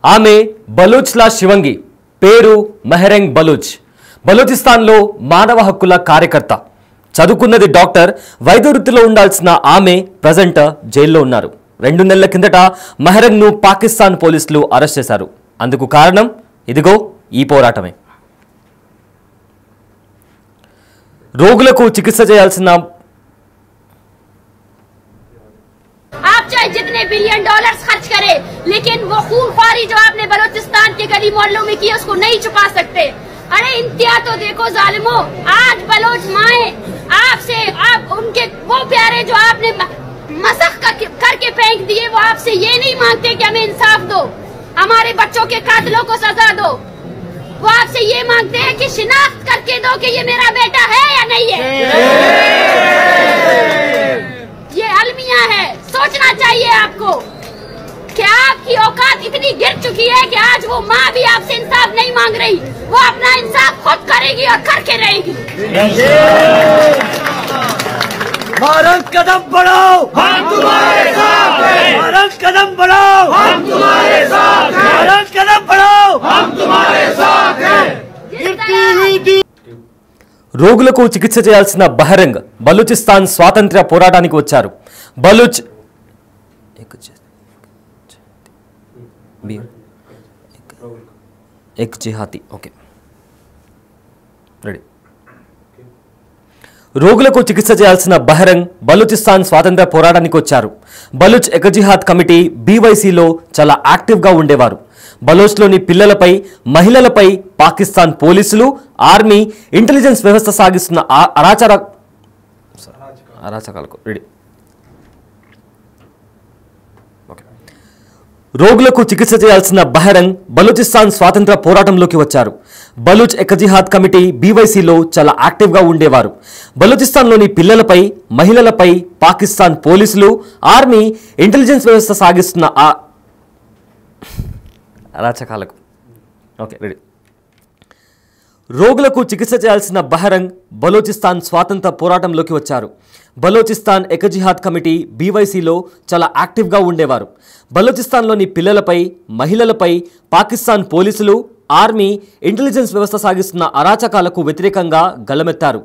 ఆమె బలూచ్ల శివంగి, పేరు మెహరెంగ్ బలూచ్. బలూచిస్తాన్లో మానవ హక్కుల కార్యకర్త. చదువుకున్నది డాక్టర్. వైద్య వృత్తిలో ఉండాల్సిన ఆమె ప్రజెంట్ జైల్లో ఉన్నారు. 2 నెలల కిందట మెహరెంగ్ను పాకిస్తాన్ పోలీసులు అరెస్ట్ చేశారు. అందుకు కారణం ఇదిగో ఈ పోరాటమే. రోగులకు చికిత్స చేయాల్సిన आप चाहे जितने बिलियन डॉलर्स खर्च करें, लेकिन वो खूनख्वारी जो आपने बलूचिस्तान के गली मोहल्लों में की उसको नहीं छुपा सकते। अरे इंतहा तो देखो जालिमो, आज बलोच माए आपसे आप उनके वो प्यारे जो आपने मसख करके फेंक दिए, वो आपसे ये नहीं मांगते कि हमें इंसाफ दो, हमारे बच्चों के कातिलों को सजा दो। वो आपसे ये मांगते हैं कि शिनाख्त करके दो कि ये मेरा बेटा है या नहीं है। ये अलमिया है। सोचना चाहिए आपको कि आपकी औकात इतनी गिर चुकी है कि आज वो माँ भी आपसे इंसाफ नहीं मांग रही, वो अपना इंसाफ खुद करेगी और करके रहेगी। भारत कदम बढ़ाओ, हम तुम्हारे साथ हैं। भारत कदम बढ़ाओ, हम तुम्हारे साथ हैं। भारत कदम बढ़ाओ, हम तुम्हारे साथ हैं। రోగులకు చికిత్స చేయాల్సిన బహరెంగ్ బలూచిస్తాన్ స్వాతంత్ర్య పోరాటానికి వచ్చారు. బలూచ్ రోగులకు చికిత్స చేయాల్సిన బహరెంగ్ బలూచిస్తాన్ స్వాతంత్ర్య పోరాటానికి వచ్చారు. బలూచ్ ఎకజిహాద్ కమిటీ బీవైసీలో చాలా యాక్టివ్గా ఉండేవారు. బలోచ్లోని పిల్లలపై, మహిళలపై పాకిస్తాన్ పోలీసులు, ఆర్మీ, ఇంటెలిజెన్స్ వ్యవస్థ సాగిస్తున్న అరాచకాలకు రోగులకు చికిత్స చేయాల్సిన బహరెంగ్ బలూచిస్తాన్ స్వాతంత్ర పోరాటంలోకి వచ్చారు. బలూచ్ ఎకజిహాద్ కమిటీ బీవైసీలో చాలా యాక్టివ్గా ఉండేవారు. బలూచిస్తాన్లోని పిల్లలపై, మహిళలపై పాకిస్తాన్ పోలీసులు, ఆర్మీ, ఇంటెలిజెన్స్ వ్యవస్థ సాగిస్తున్న అరాచకాలకు రోగులకు చికిత్స చేయాల్సిన బహరెంగ్ బలూచిస్తాన్ స్వాతంత్ర పోరాటంలోకి వచ్చారు. బలూచిస్తాన్ ఎకజిహాద్ కమిటీ బీవైసీలో చాలా యాక్టివ్గా ఉండేవారు. బలూచిస్తాన్లోని పిల్లలపై, మహిళలపై పాకిస్తాన్ పోలీసులు, ఆర్మీ, ఇంటెలిజెన్స్ వ్యవస్థ సాగిస్తున్న అరాచకాలకు వ్యతిరేకంగా గళమెత్తారు.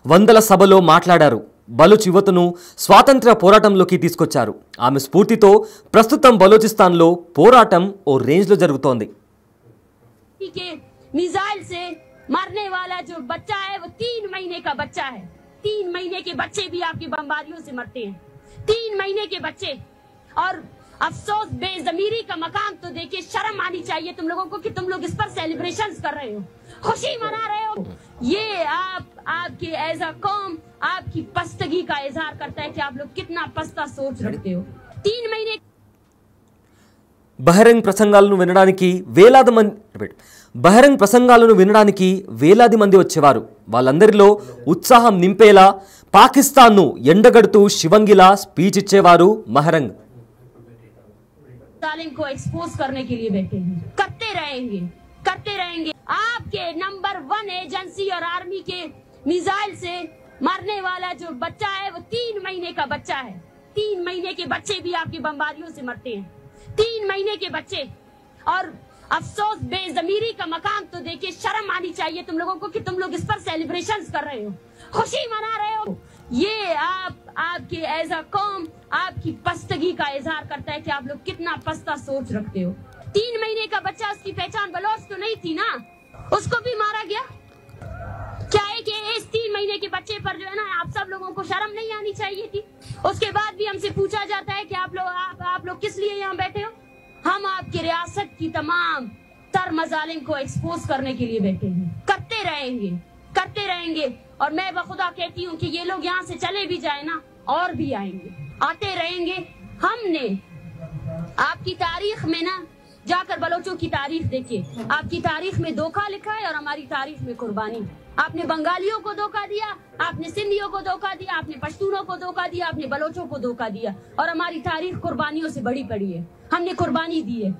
వందల సభలో మాట్లాడారు. బలూచ్ యువతను స్వాతంత్ర పోరాటంలోకి తీసుకొచ్చారు. ఆమె స్ఫూర్తితో ప్రస్తుతం బలూచిస్తాన్లో పోరాటం ఓ రేంజ్లో జరుగుతోంది. मिसाइल से मरने वाला जो बच्चा है वो 3 महीने का बच्चा है। 3 महीने के बच्चे भी आपकी बमबारियों से मरते हैं। 3 महीने के बच्चे। और अफसोस, बेज़मीरी का मकाम तो देखिए, शर्म आनी चाहिए तुम लोगों को कि तुम लोग इस पर सेलिब्रेशंस कर रहे हो, खुशी मना रहे हो। ये आपके एज अ कौम आपकी पस्तगी का इजहार करता है कि आप लोग कितना पस्ता सोच रखते हो। 3 महीने బహరెంగ్ ప్రసంగాలను వినడానికి వేలాది మంది వచ్చేవారు. వాళ్ళందరిలో ఉత్సాహం నింపేలా పాకిస్తాన్ను ఎండగడుతూ శివంగిలా స్పీచ్ ఇచ్చేవారు మెహరెంగ్. जालिम को एक्सपोज करने के लिए बैठे हैं, करते रहेंगे। आपके नंबर 1 एजेंसी और आर्मी के मिसाइल से मरने वाला जो बच्चा है वो 3 महीने का बच्चा है। 3 महीने के बच्चे भी आपकी बमबारियों से मरते हैं। 3 महीने के बच्चे। और अफसोस, बेज़मीरी का मकाम तो देखिए, शर्म आनी चाहिए तुम लोगों को कि तुम लोग इस पर सेलिब्रेशंस कर रहे हो, खुशी मना रहे हो। ये आपके एज अ कौम आपकी पस्तगी का इजहार करता है कि आप लोग कितना पस्ता सोच रखते हो। 3 महीने का बच्चा, उसकी पहचान बलोच तो नहीं थी ना, उसको भी मारा गया। क्या है कि इस 3 महीने के बच्चे पर जो है ना, आप सब लोगों को शर्म नहीं आनी चाहिए थी? उसके बाद भी हमसे पूछा जाता है कि आप लोग किस लिए यहाँ बैठे हो? हम आपकी रियासत की तमाम तर मजालिम को एक्सपोज करने के लिए बैठे हैं। करते रहेंगे। और मैं बखुदा कहती हूँ कि ये लोग यहाँ से चले भी जाए ना, और भी आएंगे, आते रहेंगे। हमने आपकी तारीख में ना जाकर बलोचों की तारीख देखिए, आपकी तारीख में धोखा लिखा है और हमारी तारीख में कुर्बानी। आपने बंगालियों को धोखा दिया, आपने सिंधियों को धोखा दिया, आपने पश्तूनों को धोखा दिया, आपने बलोचों को धोखा दिया, और हमारी तारीख कुर्बानियों से बड़ी पड़ी है। हमने कुर्बानी दी है।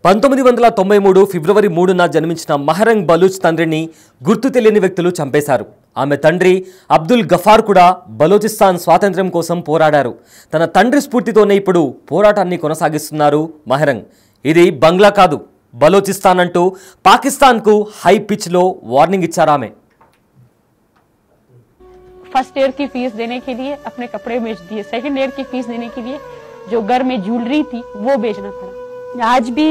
1993 ఫిబ్రవరి 3న జన్మించిన మెహరెంగ్ బలూచ్ తండ్రిని గుర్తు తెలియని వ్యక్తులు చంపేశారు. ఆమె తండ్రి అబ్దుల్ గఫార్ కూడా బలూచిస్తాన్ స్వాతంత్ర్యం కోసం పోరాడారు. తన తండ్రి స్ఫూర్తితోనే ఇప్పుడు పోరాటాన్ని కొనసాగిస్తున్నారు మెహరెంగ్. ఇది బంగ్లా కాదు, బలోచిస్తాన్ అంటూ పాకిస్తాన్కు హై పిచ్లో వార్నింగ్ ఇచ్చారు ఆమె. फर्स्ट ईयर की फीस देने के लिए अपने कपड़े बेच दिए, सेकंड ईयर की फीस देने के लिए जो घर में ज्वेलरी थी वो बेचना पड़ा. आज भी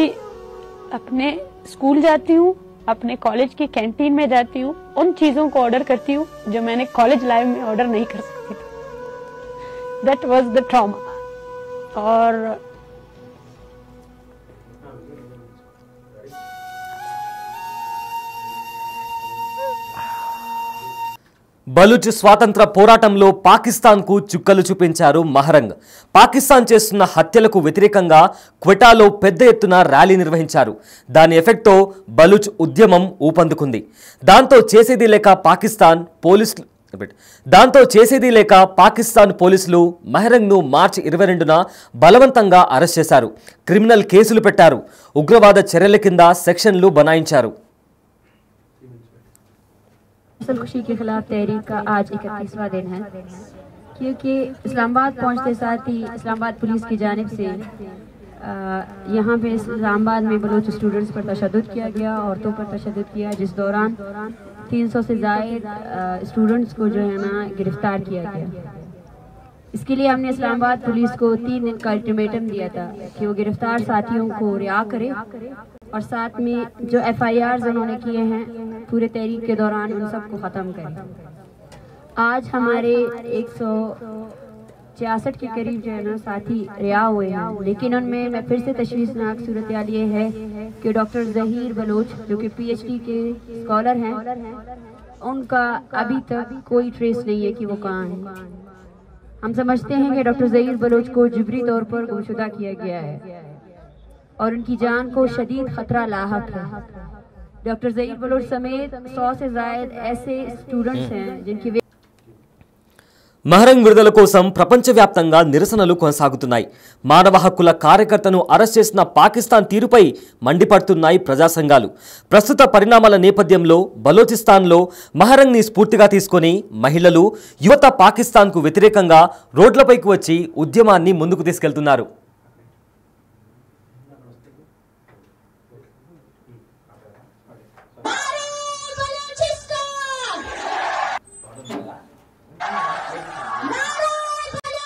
अपने स्कूल जाती हूँ, अपने कॉलेज की कैंटीन में जाती हूँ, उन चीजों को ऑर्डर करती हूँ जो मैंने कॉलेज लाइफ में ऑर्डर नहीं कर सकती थी. That was the trauma. और బలూచ్ స్వాతంత్ర పోరాటంలో పాకిస్తాన్కు చుక్కలు చూపించారు మహరంగ్. పాకిస్తాన్ చేస్తున్న హత్యలకు వ్యతిరేకంగా క్వెటాలో పెద్ద ఎత్తున ర్యాలీ నిర్వహించారు. దాని ఎఫెక్ట్తో బలూచ్ ఉద్యమం ఊపందుకుంది. దాంతో చేసేది లేక పాకిస్తాన్ పోలీసులు మహరంగ్ను మార్చి 22న బలవంతంగా అరెస్ట్ చేశారు. క్రిమినల్ కేసులు పెట్టారు. ఉగ్రవాద చర్యల కింద సెక్షన్లు బనాయించారు. खुशी के खिलाफ तहरीक का आज 31वां दिन है, क्योंकि इस्लामाबाद पहुंचते साथ ही इस्लामाबाद पुलिस की जानिब से यहाँ पे इस्लामाबाद में बलूच स्टूडेंट्स पर तशद्दुद किया गया, औरतों पर तशद्दुद किया, जिस दौरान 300 से ज़ायद स्टूडेंट्स को जो है ना गिरफ्तार किया गया. इसके लिए हमने इस्लामाबाद पुलिस को 3 दिन का अल्टीमेटम दिया था कि वो गिरफ्तार साथियों को रिहा करे और साथ में जो FIRs उन्होंने किए हैं पूरे तहरीक के दौरान उन सबको ख़त्म करें. आज हमारे 166 के करीब जो है ना साथी रिहा हुए हैं, लेकिन उनमें मैं फिर से तशवीशनाक सूरत हाल ये है कि डॉक्टर ज़हीर बलोच जो कि PhD के स्कॉलर हैं, उनका अभी तक कोई ट्रेस नहीं है कि वो कहाँ हैं. हम समझते हैं कि डॉक्टर ज़हीर बलोच को जिबरी तौर पर गुमशुदा किया गया है और उनकी जान को शदीद खतरा लाहक है. डॉक्टर ज़हीर बलोच समेत 100 से ज़ायद ऐसे स्टूडेंट्स हैं जिनकी మహరంగ్ విడుదల కోసం ప్రపంచవ్యాప్తంగా నిరసనలు కొనసాగుతున్నాయి. మానవ హక్కుల కార్యకర్తను అరెస్ట్ చేసిన పాకిస్తాన్ తీరుపై మండిపడుతున్నాయి ప్రజా సంఘాలు. ప్రస్తుత పరిణామాల నేపథ్యంలో బలోచిస్తాన్లో మహరంగ్ని స్ఫూర్తిగా తీసుకొని మహిళలు, యువత పాకిస్తాన్కు వ్యతిరేకంగా రోడ్లపైకి వచ్చి ఉద్యమాన్ని ముందుకు తీసుకెళ్తున్నారు.